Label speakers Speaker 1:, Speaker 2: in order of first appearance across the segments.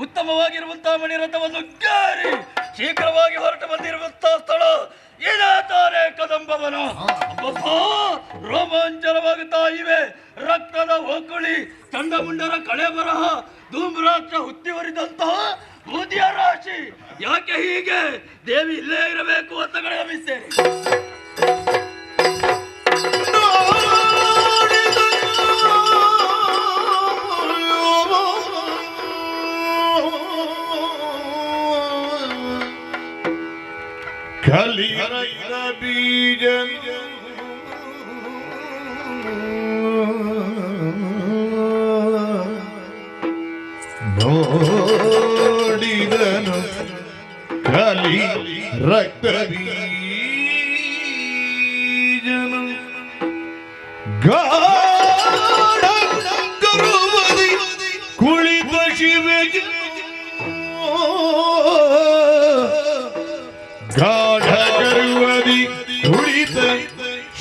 Speaker 1: ಉತ್ತಮವಾಗಿರುವಂತಹ ಮಣಿರಥವನ್ನು ಗಾರಿ ಶೀಘ್ರವಾಗಿ ಹೊರಟು ಬಂದಿರುವಂತಹ ಸ್ಥಳ ಇದೇ ತಾನೇ ಕದಂಬವನ. ರೋಮಾಂಚನವಾಗುತ್ತಾ ಇವೆ. ರಕ್ತದ ಹೊಕ್ಕುಳಿ, ಚಂಡಮುಂಡರ ಕಳೆ ಬರಹ, ಧೂಮ್ರಾಕ್ಷ ಹುತ್ತಿವರಿದಂತಹ ಬೂದಿಯ ರಾಶಿ. ಯಾಕೆ ಹೀಗೆ? ದೇವಿ ಇಲ್ಲೇ ಇರಬೇಕು ಅಂತ ಗಮನಿಸ್ತೇನೆ.
Speaker 2: ಕಲಿರಕ್ತ ಬೀಜ ನೋಡಿದನು, ಕಲಿ ರಕ್ತ ಬೀಜನು ಗಾಢ ಕರುವದಿ ಕುಳಿತ ಶಿವೆಗೆ ಗಾಢ ಕರುವದಿ ಕುಳಿತ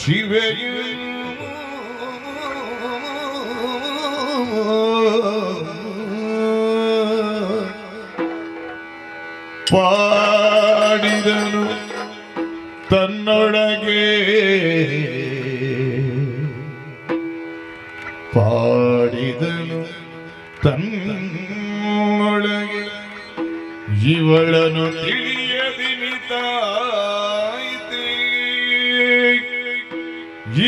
Speaker 2: ಶಿವೆಯು ಪಾಡಿದನು ತನ್ನೊಳಗೆ, ಪಾಡಿದನು ತನ್ನೊಳಗೆ, ಇವಳನ್ನು ತಿಳಿಯದಿನಿತಾಯಿತೆ,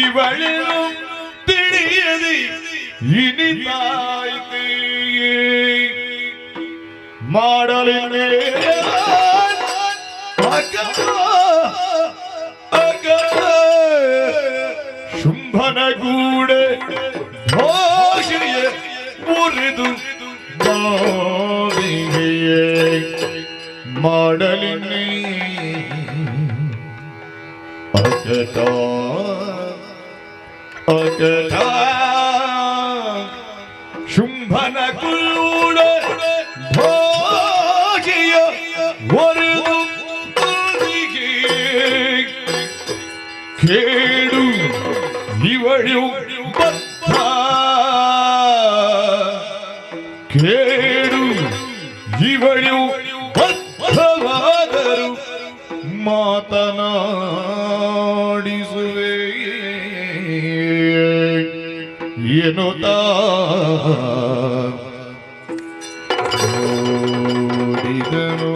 Speaker 2: ಇವಳನ್ನು ತಿಳಿಯದಿ ಇನಿತಾಯಿತೆ. ಮಾಡಲೇನೆ ಶುಂಭನ ಗೂಡೆ ಭಾಷೆಯ ಮುರಿದು ಮಾಡಲಿನಿ ಅಕಟ ಅಕಟ ಶುಂಭನ ಗೂಡೆ ಭಾಷೆಯ ಮುರಿದು ಕೇಡು ಇವಳು ಬದ್ಧ, ಕೇಡು ಇವಳು ಬದ್ಧವಾದರು ಮಾತನಾಡಿಸುವೆ ಎನ್ನುತ್ತಾ ನೋಡಿದನು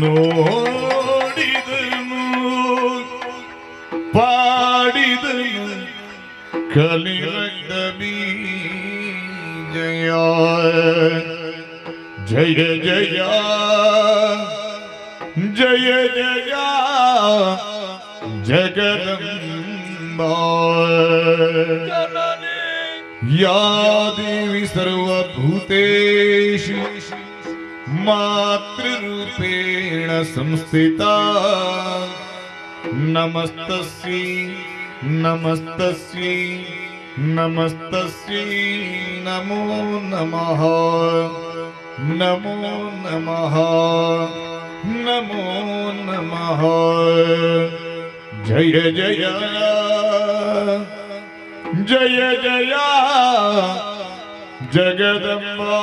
Speaker 2: ನೋಡಿದನು ಪಾಡಿದನು ಕಲಿರಕ್ತ ಬೀಜಯ ಜಯ ಜಯ ಜಯ ಜಯ ಜಗದಂಬಾ. ಯಾ ದೇವಿ ಸರ್ವಭೂತೇಷು ಮಾತೃರೂಪೇಣ ಸಂಸ್ಥಿತಾ, ನಮಸ್ತಸ್ಯೈ ನಮಸ್ತಸ್ಯೈ ನಮಸ್ತಸ್ಯೈ ನಮೋ ನಮಃ ನಮೋ ನಮಃ ನಮೋ ನಮಃ. ಜಯ ಜಯ ಜಯ ಜಯ ಜಗದಂಬಾ,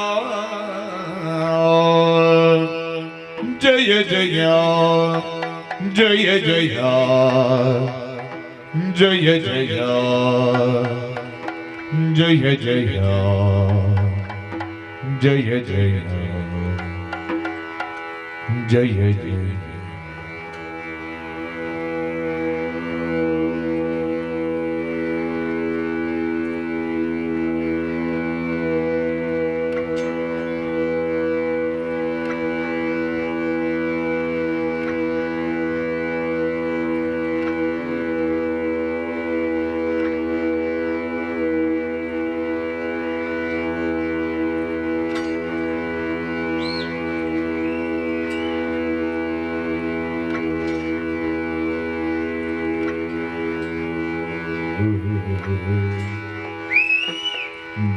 Speaker 2: ಜಯ ಜಯ ಜಯ ಜಯ ಜಯ ಜಯ ಜಯ ಜಯ ಜಯ ಜಯ ಜಯ ಜಯ.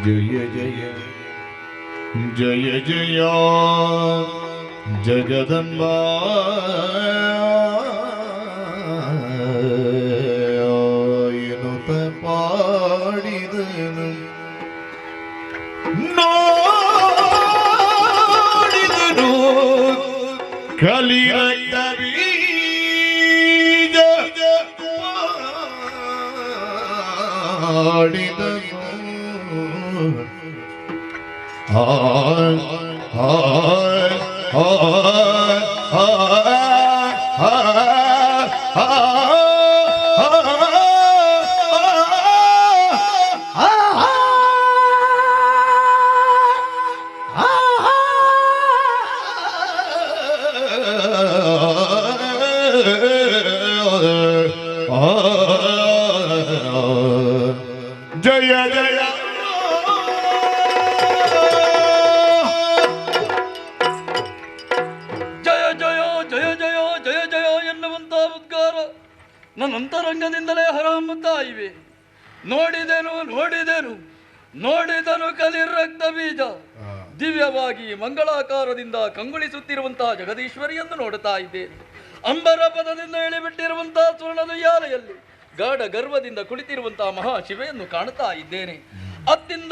Speaker 2: ಜಯ ಜಯ ಜಯ ಜಯ ಜಗದಂಬ ಎನ್ನುತ್ತ ಪಾಡಿದನು ನೋಡಿದನು ಕಲಿರಕ್ತ ಬೀಜ ಆಡಿದನು ಜಯ ಜಯ
Speaker 1: ನನ್ನ ಅಂತರಂಗದಿಂದಲೇ ಹೊರಹೊಮ್ಮುತ್ತಾ ಇವೆ. ನೋಡಿದನು ಕಲಿರಕ್ತ ಬೀಜ ದಿವ್ಯವಾಗಿ ಮಂಗಳಾಕಾರದಿಂದ ಕಂಗೊಳಿಸುತ್ತಿರುವಂತಹ ಜಗದೀಶ್ವರಿಯನ್ನು ನೋಡುತ್ತಾ ಇದ್ದೇನೆ. ಅಂಬರ ಪದದಿಂದ ಎಳೆಬಿಟ್ಟಿರುವಂತಹ ಸ್ವರ್ಣದ ಯಾಲೆಯಲ್ಲಿ ಗಾಢ ಗರ್ವದಿಂದ ಕುಳಿತಿರುವಂತಹ ಮಹಾಶಿವೆಯನ್ನು ಕಾಣುತ್ತಾ ಇದ್ದೇನೆ. ಅತ್ತಿಂದ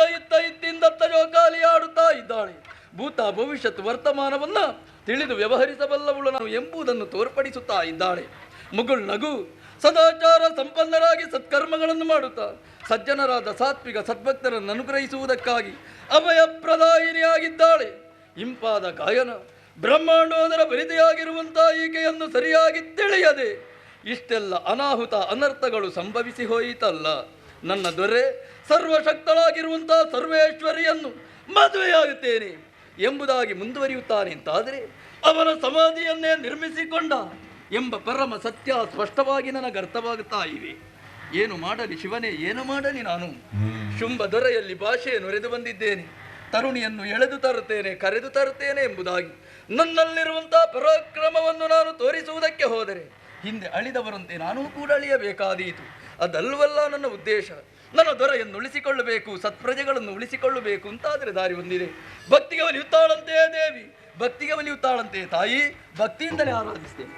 Speaker 1: ಇತ್ತಿಂದತ್ತ ಜೋಕಾಲಿ ಆಡುತ್ತಾ ಇದ್ದಾಳೆ. ಭೂತ ಭವಿಷ್ಯತ್ ವರ್ತಮಾನವನ್ನ ತಿಳಿದು ವ್ಯವಹರಿಸಬಲ್ಲವಳು ನಾನು ಎಂಬುದನ್ನು ತೋರ್ಪಡಿಸುತ್ತಾ ಇದ್ದಾಳೆ. ಮುಗುಳ್ ನಗು ಸದಾಚಾರ ಸಂಪನ್ನರಾಗಿ ಸತ್ಕರ್ಮಗಳನ್ನು ಮಾಡುತ್ತಾ ಸಜ್ಜನರಾದ ಸಾತ್ವಿಕ ಸದ್ಭಕ್ತರನ್ನು ಅನುಗ್ರಹಿಸುವುದಕ್ಕಾಗಿ ಅಭಯಪ್ರದಾಯಿನಿಯಾಗಿದ್ದಾಳೆ. ಇಂಪಾದ ಗಾಯನ ಬ್ರಹ್ಮಾಂಡೋದರ ಬರಿದೆಯಾಗಿರುವಂತಹ ಈಕೆಯನ್ನು ಸರಿಯಾಗಿ ತಿಳಿಯದೆ ಇಷ್ಟೆಲ್ಲ ಅನಾಹುತ ಅನರ್ಥಗಳು ಸಂಭವಿಸಿ ಹೋಯಿತಲ್ಲ. ನನ್ನ ದೊರೆ ಸರ್ವಶಕ್ತಳಾಗಿರುವಂತಹ ಸರ್ವೇಶ್ವರಿಯನ್ನು ಮದುವೆಯಾಗುತ್ತೇನೆ ಎಂಬುದಾಗಿ ಮುಂದುವರಿಯುತ್ತಾನೆ ಅಂತಾದರೆ ಅವನ ಸಮಾಧಿಯನ್ನೇ ನಿರ್ಮಿಸಿಕೊಂಡ ಎಂಬ ಪರಮ ಸತ್ಯ ಸ್ಪಷ್ಟವಾಗಿ ನನಗೆ ಅರ್ಥವಾಗುತ್ತಾ ಇವೆ. ಏನು ಮಾಡಲಿ ಶಿವನೇ, ಏನು ಮಾಡಲಿ ನಾನು? ಶುಂಭ ದೊರೆಯಲ್ಲಿ ಭಾಷೆಯನ್ನು ನುರೆದು ಬಂದಿದ್ದೇನೆ. ತರುಣಿಯನ್ನು ಎಳೆದು ತರುತ್ತೇನೆ, ಕರೆದು ತರುತ್ತೇನೆ ಎಂಬುದಾಗಿ ನನ್ನಲ್ಲಿರುವಂತಹ ಪರಾಕ್ರಮವನ್ನು ನಾನು ತೋರಿಸುವುದಕ್ಕೆ ಹೋದರೆ ಹಿಂದೆ ಅಳಿದವರಂತೆ ನಾನೂ ಕೂಡ ಅಳಿಯಬೇಕಾದೀತು. ಅದಲ್ವಲ್ಲ ನನ್ನ ಉದ್ದೇಶ. ನನ್ನ ದೊರೆಯನ್ನು ಉಳಿಸಿಕೊಳ್ಳಬೇಕು, ಸತ್ಪ್ರಜೆಗಳನ್ನು ಉಳಿಸಿಕೊಳ್ಳಬೇಕು ಅಂತಾದರೆ ದಾರಿ ಹೊಂದಿದೆ. ಭಕ್ತಿಗೆ ಒಲಿಯುತ್ತಾಳಂತೆ ದೇವಿ, ಭಕ್ತಿಗೆ ಒಲಿಯುತ್ತಾಳಂತೆ ತಾಯಿ, ಭಕ್ತಿಯಿಂದಲೇ ಆರಾಧಿಸ್ತೇನೆ.